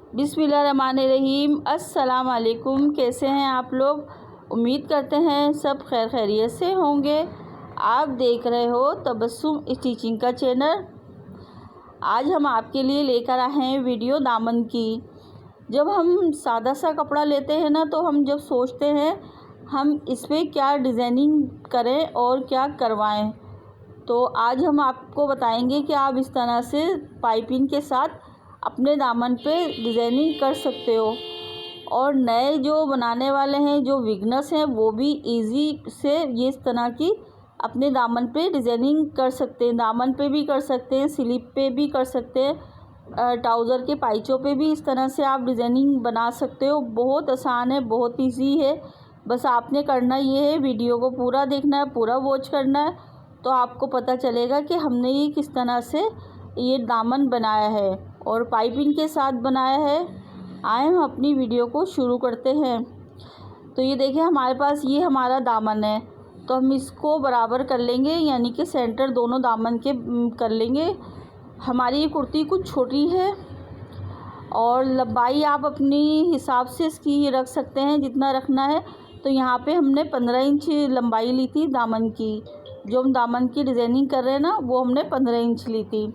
बिस्मिल्लाहिर्रहमानिर्रहीम। अस्सलाम वालेकुम। कैसे हैं आप लोग? उम्मीद करते हैं सब खैर खैरियत से होंगे। आप देख रहे हो तबस्सुम स्टिचिंग का चैनल। आज हम आपके लिए लेकर आए हैं वीडियो दामन की। जब हम सादा सा कपड़ा लेते हैं ना, तो हम जब सोचते हैं हम इस पर क्या डिज़ाइनिंग करें और क्या करवाएं, तो आज हम आपको बताएंगे कि आप इस तरह से पाइपिंग के साथ अपने दामन पे डिज़ाइनिंग कर सकते हो। और नए जो बनाने वाले हैं, जो बिगनर्स हैं, वो भी इजी से ये इस तरह की अपने दामन पे डिज़ाइनिंग कर सकते हैं। दामन पे भी कर सकते हैं, स्लीप पे भी कर सकते हैं, ट्राउज़र के पाइचों पे भी इस तरह से आप डिज़ाइनिंग बना सकते हो। बहुत आसान है, बहुत ईजी है। बस आपने करना ये है, वीडियो को पूरा देखना है, पूरा वॉच करना है, तो आपको पता चलेगा कि हमने ये किस तरह से ये दामन बनाया है और पाइपिंग के साथ बनाया है। आए हम अपनी वीडियो को शुरू करते हैं। तो ये देखिए, हमारे पास ये हमारा दामन है, तो हम इसको बराबर कर लेंगे, यानी कि सेंटर दोनों दामन के कर लेंगे। हमारी ये कुर्ती कुछ छोटी है और लंबाई आप अपनी हिसाब से इसकी रख सकते हैं, जितना रखना है। तो यहाँ पे हमने 15 इंच लंबाई ली थी दामन की। जो हम दामन की डिज़ाइनिंग कर रहे हैं ना, वो हमने 15 इंच ली थी।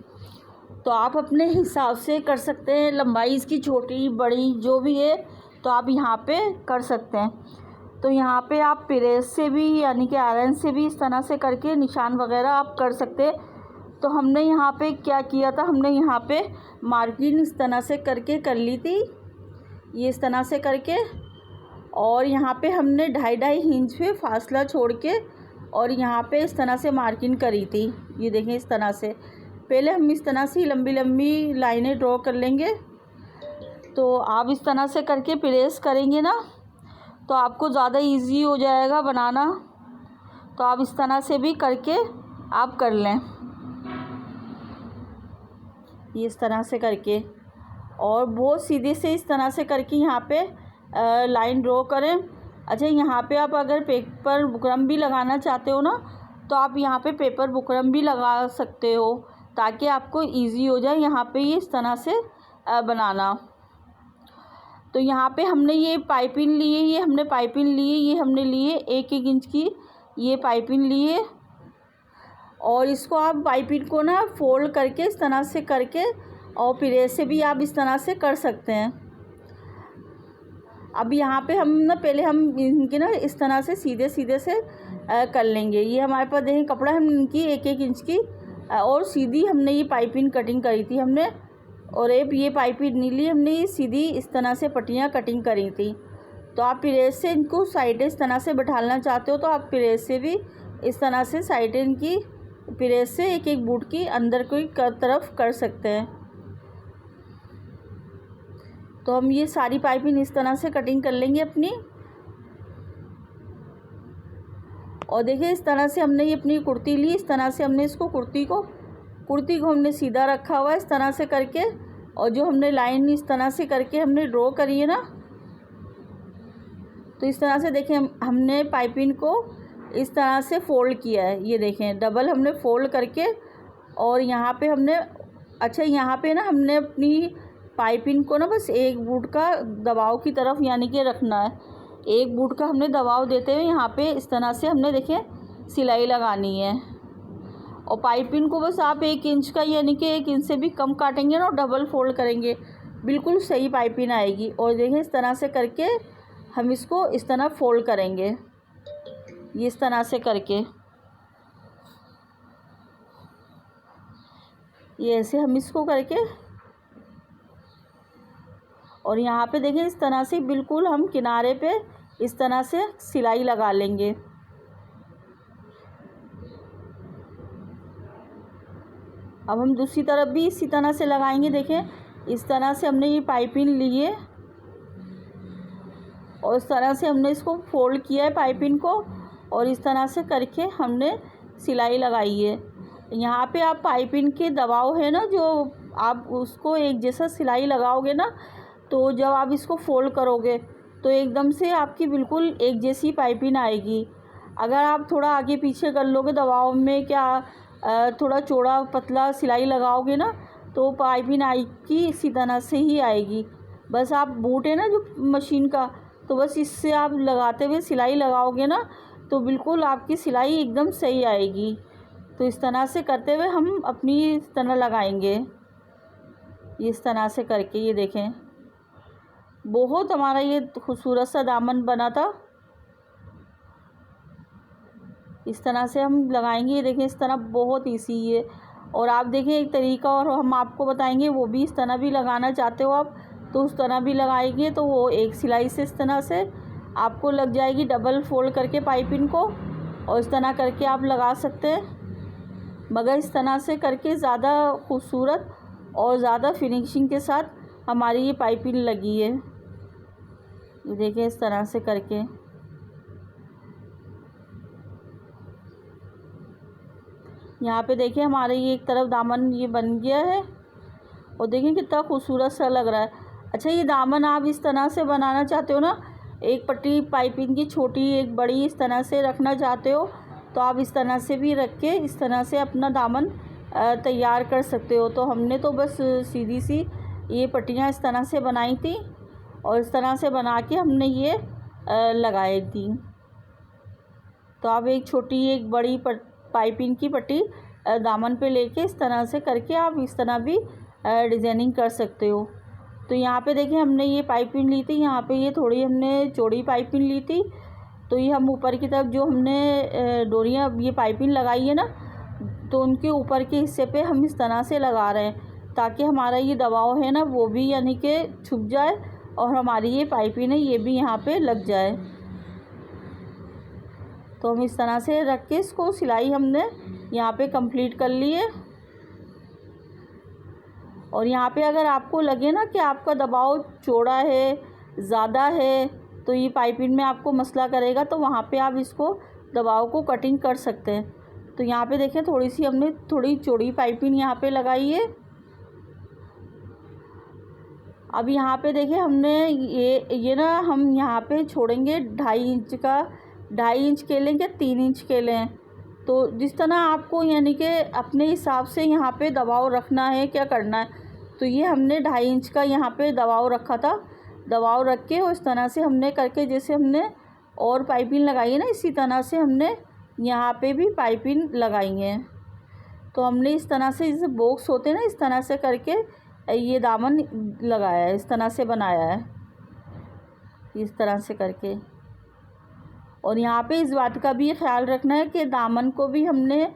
तो आप अपने हिसाब से कर सकते हैं, लंबाई इसकी छोटी बड़ी जो भी है, तो आप यहाँ पे कर सकते हैं। तो यहाँ पे आप प्रेस से भी, यानी कि आयरन से भी इस तरह से करके निशान वगैरह आप कर सकते हैं। तो हमने यहाँ पे क्या किया था, हमने यहाँ पे मार्किंग इस तरह से करके कर ली थी, ये इस तरह से करके। और यहाँ पे हमने 2.5 इंच पे फासला छोड़ के और यहाँ पे इस तरह से मार्किंग करी थी। ये देखें, इस तरह से पहले हम इस तरह से लंबी लंबी लाइनें ड्रॉ कर लेंगे। तो आप इस तरह से करके प्रेस करेंगे ना, तो आपको ज़्यादा इजी हो जाएगा बनाना। तो आप इस तरह से भी करके आप कर लें, ये इस तरह से करके। और बहुत सीधे से इस तरह से करके यहाँ पे लाइन ड्रॉ करें। अच्छा, यहाँ पे आप अगर पेपर बुकरम भी लगाना चाहते हो ना, तो आप यहाँ पे पेपर बुकरम भी लगा सकते हो, ताकि आपको इजी हो जाए यहाँ पे ये इस तरह से बनाना। तो यहाँ पे हमने ये पाइपिंग ली है, ये हमने पाइपिंग ली है, ये हमने ली है 1-1 इंच की ये पाइपिंग ली है। और इसको आप पाइपिंग को ना फोल्ड करके इस तरह से करके, और प्रेस से भी आप इस तरह से कर सकते हैं। अब यहाँ पे हम ना पहले हम इनकी ना इस तरह से सीधे सीधे से कर लेंगे। ये हमारे पास देखें कपड़ा, हम इनकी 1-1 इंच की और सीधी हमने ये पाइपिंग कटिंग करी थी हमने। और ये पाइपिंग नहीं ली हमने, सीधी इस तरह से पट्टियाँ कटिंग करी थी। तो आप प्रेस से इनको साइडें इस तरह से बैठाना चाहते हो, तो आप प्रेस से भी इस तरह से साइडें इनकी प्रेस से एक एक बूट की अंदर की तरफ कर सकते हैं। तो हम ये सारी पाइपिंग इस तरह से कटिंग कर लेंगे अपनी। और देखिए, इस तरह से हमने ये अपनी कुर्ती ली, इस तरह से हमने इसको कुर्ती को हमने सीधा रखा हुआ है इस तरह से करके। और जो हमने लाइन इस तरह से करके हमने ड्रॉ करी है ना, तो इस तरह से देखें हमने पाइपिंग को इस तरह से फोल्ड किया है। ये देखें, डबल हमने फोल्ड करके। और यहाँ पे हमने, अच्छा यहाँ पे ना हमने अपनी पाइपिंग को ना बस एक बूट का दबाव की तरफ यानी कि रखना है। एक बूट का हमने दबाव देते हुए यहाँ पे इस तरह से हमने देखें सिलाई लगानी है। और पाइपिंग को बस आप 1 इंच का, यानी कि 1 इंच से भी कम काटेंगे ना और डबल फोल्ड करेंगे, बिल्कुल सही पाइपिंग आएगी। और देखें, इस तरह से करके हम इसको इस तरह फोल्ड करेंगे, ये इस तरह से करके, ये ऐसे हम इसको करके। और यहाँ पे देखें, इस तरह से बिल्कुल हम किनारे पे इस तरह से सिलाई लगा लेंगे। अब हम दूसरी तरफ भी इसी तरह से लगाएंगे। देखें, इस तरह से हमने ये पाइपिंग ली है और इस तरह से हमने इसको फोल्ड किया है पाइपिंग को, और इस तरह से करके हमने सिलाई लगाई है। यहाँ पे आप पाइपिंग के दबाव है ना, जो आप उसको एक जैसा सिलाई लगाओगे ना, तो जब आप इसको फोल्ड करोगे तो एकदम से आपकी बिल्कुल एक जैसी पाइपिंग आएगी। अगर आप थोड़ा आगे पीछे कर लोगे दबाव में, क्या थोड़ा चौड़ा पतला सिलाई लगाओगे ना, तो पाइपिंग आएगी इसी तरह से ही आएगी। बस आप बूट है ना जो मशीन का, तो बस इससे आप लगाते हुए सिलाई लगाओगे ना तो बिल्कुल आपकी सिलाई एकदम सही आएगी। तो इस तरह से करते हुए हम अपनी इस तरह लगाएंगे, इस तरह से करके। ये देखें, बहुत हमारा ये खूबसूरत सा दामन बना था। इस तरह से हम लगाएंगे। ये देखें, इस तरह बहुत ईजी है। और आप देखें एक तरीका और हम आपको बताएंगे, वो भी इस तरह भी लगाना चाहते हो आप तो उस तरह भी लगाएंगे तो वो एक सिलाई से इस तरह से आपको लग जाएगी, डबल फोल्ड करके पाइपिंग को, और इस तरह करके आप लगा सकते हैं। मगर इस तरह से करके ज़्यादा खूबसूरत और ज़्यादा फिनिशिंग के साथ हमारी ये पाइपिंग लगी है। ये देखिए इस तरह से करके। यहाँ पे देखिए हमारे ये एक तरफ दामन ये बन गया है और देखिए कितना खूबसूरत सा लग रहा है। अच्छा, ये दामन आप इस तरह से बनाना चाहते हो ना, एक पट्टी पाइपिंग की छोटी एक बड़ी इस तरह से रखना चाहते हो तो आप इस तरह से भी रख के इस तरह से अपना दामन तैयार कर सकते हो। तो हमने तो बस सीधी सी ये पट्टियाँ इस तरह से बनाई थी और इस तरह से बना के हमने ये लगाई थी। तो आप एक छोटी एक बड़ी पाइपिंग की पट्टी दामन पे लेके इस तरह से करके आप इस तरह भी डिज़ाइनिंग कर सकते हो। तो यहाँ पे देखिए हमने ये पाइपिंग ली थी, यहाँ पे ये थोड़ी हमने चौड़ी पाइपिंग ली थी। तो ये हम ऊपर की तरफ जो हमने डोरियाँ ये पाइपिंग लगाई है ना, तो उनके ऊपर के हिस्से पे हम इस तरह से लगा रहे हैं ताकि हमारा ये दबाव है ना वो भी यानी कि छुप जाए और हमारी ये पाइपिंग है ये भी यहाँ पे लग जाए। तो हम इस तरह से रख के इसको सिलाई हमने यहाँ पे कंप्लीट कर ली है। और यहाँ पे अगर आपको लगे ना कि आपका दबाव चौड़ा है, ज़्यादा है, तो ये पाइपिंग में आपको मसला करेगा, तो वहाँ पे आप इसको दबाव को कटिंग कर सकते हैं। तो यहाँ पे देखें थोड़ी सी हमने थोड़ी चौड़ी पाइपिंग यहाँ पे लगाई है। अब यहाँ पे देखें हमने ये ना हम यहाँ पे छोड़ेंगे 2.5 इंच का, 2.5 इंच के लें या 3 इंच के लें, तो जिस तरह आपको यानी कि अपने हिसाब से यहाँ पे दबाव रखना है, क्या करना है। तो ये हमने 2.5 इंच का यहाँ पे दबाव रखा था। दबाव रख के उस तरह से हमने करके जैसे हमने और पाइपिंग लगाई है ना, इसी तरह से हमने यहाँ पे भी पाइपिंग लगाई है। तो हमने इस तरह से जैसे बॉक्स होते हैं ना, इस तरह से करके ये दामन लगाया है, इस तरह से बनाया है, इस तरह से करके। और यहाँ पे इस बात का भी ख्याल रखना है कि दामन को भी हमने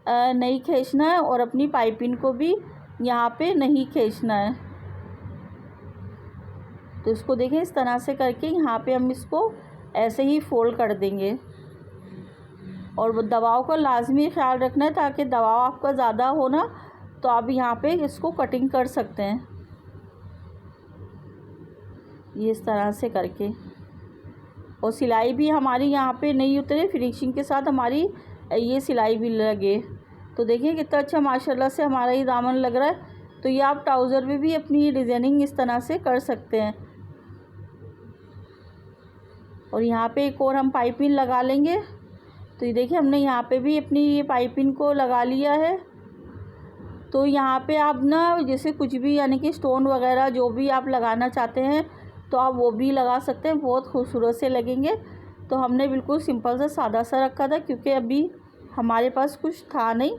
नहीं खींचना है और अपनी पाइपिंग को भी यहाँ पे नहीं खींचना है। तो इसको देखें इस तरह से करके यहाँ पे हम इसको ऐसे ही फोल्ड कर देंगे। और दबाव का लाजमी ख्याल रखना है ताकि दबाव आपका ज़्यादा हो ना तो आप यहाँ पे इसको कटिंग कर सकते हैं, ये इस तरह से करके। और सिलाई भी हमारी यहाँ पे नहीं उतरे, फिनिशिंग के साथ हमारी ये सिलाई भी लगे। तो देखिए कितना अच्छा माशाल्लाह से हमारा ये दामन लग रहा है। तो ये आप ट्राउज़र में भी अपनी डिज़ाइनिंग इस तरह से कर सकते हैं। और यहाँ पे एक और हम पाइपिंग लगा लेंगे। तो ये देखिए हमने यहाँ पे भी अपनी ये पाइपिंग को लगा लिया है। तो यहाँ पे आप ना जैसे कुछ भी यानी कि स्टोन वगैरह जो भी आप लगाना चाहते हैं तो आप वो भी लगा सकते हैं, बहुत खूबसूरत से लगेंगे। तो हमने बिल्कुल सिंपल सा सादा सा रखा था क्योंकि अभी हमारे पास कुछ था नहीं,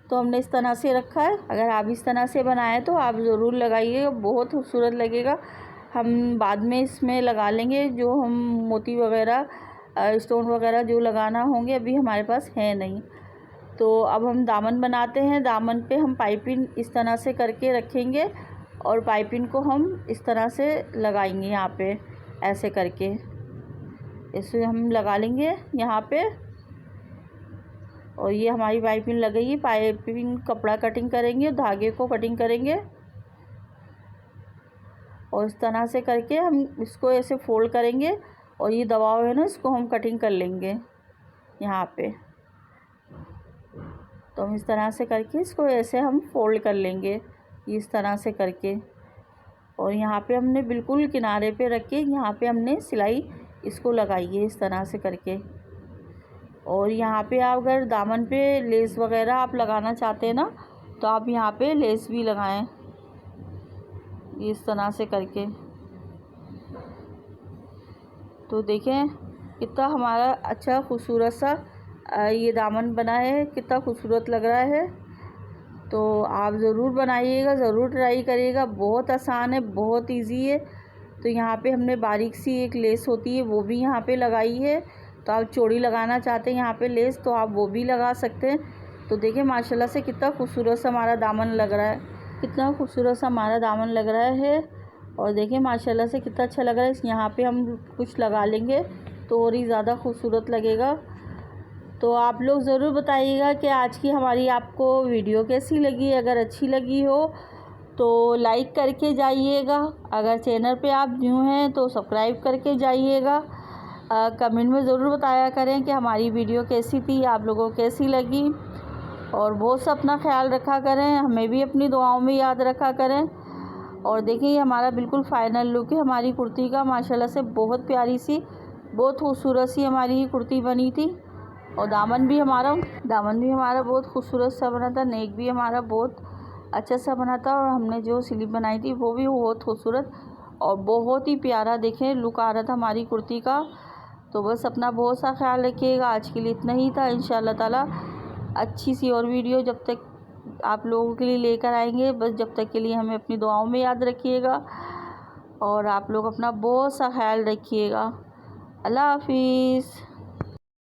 तो हमने इस तरह से रखा है। अगर आप इस तरह से बनाएं तो आप ज़रूर लगाइएगा, बहुत खूबसूरत लगेगा। हम बाद में इसमें लगा लेंगे जो हम मोती वगैरह स्टोन वगैरह जो लगाना होंगे, अभी हमारे पास है नहीं। तो अब हम दामन बनाते हैं। दामन पे हम पाइपिंग इस तरह से करके रखेंगे और पाइपिंग को हम इस तरह से लगाएंगे यहाँ पे ऐसे करके, इसे हम लगा लेंगे यहाँ पे। और ये हमारी पाइपिंग लगेगी। पाइपिंग कपड़ा कटिंग करेंगे, धागे को कटिंग करेंगे और इस तरह से करके हम इसको ऐसे फोल्ड करेंगे और ये दबाव है ना इसको हम कटिंग कर लेंगे यहाँ पे। तो हम इस तरह से करके इसको ऐसे हम फोल्ड कर लेंगे इस तरह से करके। और यहाँ पे हमने बिल्कुल किनारे पे रख के यहाँ पे हमने सिलाई इसको लगाई है इस तरह से करके। और यहाँ पे आप अगर दामन पे लेस वगैरह आप लगाना चाहते हैं ना तो आप यहाँ पे लेस भी लगाएं इस तरह से करके। तो देखें कितना हमारा अच्छा खूबसूरत सा ये दामन बना है, कितना खूबसूरत लग रहा है। तो आप ज़रूर बनाइएगा, ज़रूर ट्राई करिएगा। बहुत आसान है, बहुत इजी है। तो यहाँ पे हमने बारीक सी एक लेस होती है वो भी यहाँ पे लगाई है। तो आप चौड़ी लगाना चाहते हैं यहाँ पे लेस तो आप वो भी लगा सकते हैं। तो देखिए माशाल्लाह से कितना खूबसूरत सा हमारा दामन लग रहा है, कितना खूबसूरत सा हमारा दामन लग रहा है। और देखिए माशाल्लाह से कितना अच्छा लग रहा है। यहाँ पे हम कुछ लगा लेंगे तो और ही ज़्यादा खूबसूरत लगेगा। तो आप लोग ज़रूर बताइएगा कि आज की हमारी आपको वीडियो कैसी लगी। अगर अच्छी लगी हो तो लाइक करके जाइएगा। अगर चैनल पे आप न्यू हैं तो सब्सक्राइब करके जाइएगा। कमेंट में ज़रूर बताया करें कि हमारी वीडियो कैसी थी, आप लोगों को कैसी लगी। और बहुत सा अपना ख्याल रखा करें, हमें भी अपनी दुआओं में याद रखा करें। और देखिए हमारा बिल्कुल फाइनल लुक है हमारी कुर्ती का। माशाल्लाह से बहुत प्यारी सी, बहुत खूबसूरत सी हमारी कुर्ती बनी थी। और दामन भी हमारा बहुत खूबसूरत सा बना था। नेक भी हमारा बहुत अच्छा सा बना था। और हमने जो स्लीव बनाई थी वो भी बहुत खूबसूरत और बहुत ही प्यारा देखें लुक आ रहा था हमारी कुर्ती का। तो बस अपना बहुत सा ख्याल रखिएगा। आज के लिए इतना ही था। इंशाल्लाह ताला अच्छी सी और वीडियो जब तक आप लोगों के लिए लेकर आएंगे। बस जब तक के लिए हमें अपनी दुआओं में याद रखिएगा। और आप लोग अपना बहुत सा ख्याल रखिएगा। अल्लाह हाफिज़।